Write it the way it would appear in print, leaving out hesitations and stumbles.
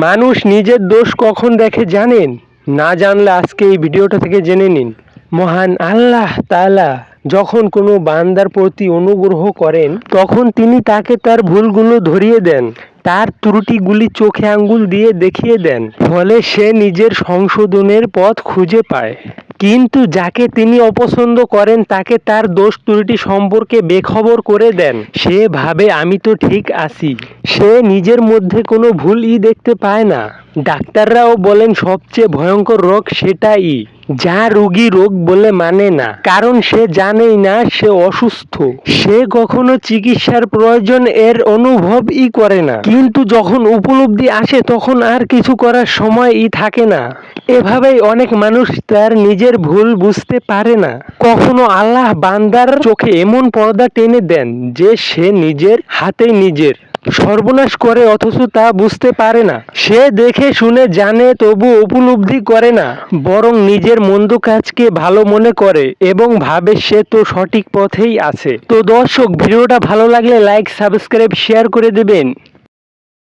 মানুষ নিজের দোষ কখন দেখে জানেন? না জানলে আজকে এই ভিডিওটা থেকে জেনে নিন। মহান আল্লাহ তাআলা যখন কোনো বান্দার প্রতি অনুগ্রহ করেন তখন তিনি তাকে তার ভুলগুলো ধরিয়ে দেন, তার ত্রুটিগুলি চোখে আঙ্গুল দিয়ে দেখিয়ে দেন, ফলে সে নিজের সংশোধনের পথ খুঁজে পায়। কিন্তু যাকে তিনি অপছন্দ করেন তাকে তার দোষ ত্রুটি সম্পর্কে বেখবর করে দেন। সে ভাবে আমি তো ঠিক আছি, সে নিজের মধ্যে কোনো ভুলই দেখতে পায় না। ডাক্তাররাও বলেন সবচেয়ে ভয়ঙ্কর রোগ সেটাই যা রোগী রোগ বলে মানে না, কারণ সে জানেই না সে অসুস্থ। সে কখনো চিকিৎসার প্রয়োজন এর অনুভবই করে না, কিন্তু যখন উপলব্ধি আসে তখন আর কিছু করার সময়ই থাকে না। এভাবেই অনেক মানুষ তার নিজের ভুল বুঝতে পারে না। কখনো আল্লাহ বান্দার চোখে এমন পর্দা টেনে দেন যে সে নিজের হাতেই নিজের সর্বনাশ করে, অথচ তা বুঝতে পারে না। সে দেখে শুনে জানে তবু উপলব্ধি করে না, বরং নিজের মন্দ কাজকে ভালো মনে করে এবং ভাবে সে তো সঠিক পথেই আছে। তো দর্শক, ভিডিওটা ভালো লাগলে লাইক, সাবস্ক্রাইব, শেয়ার করে দেবেন।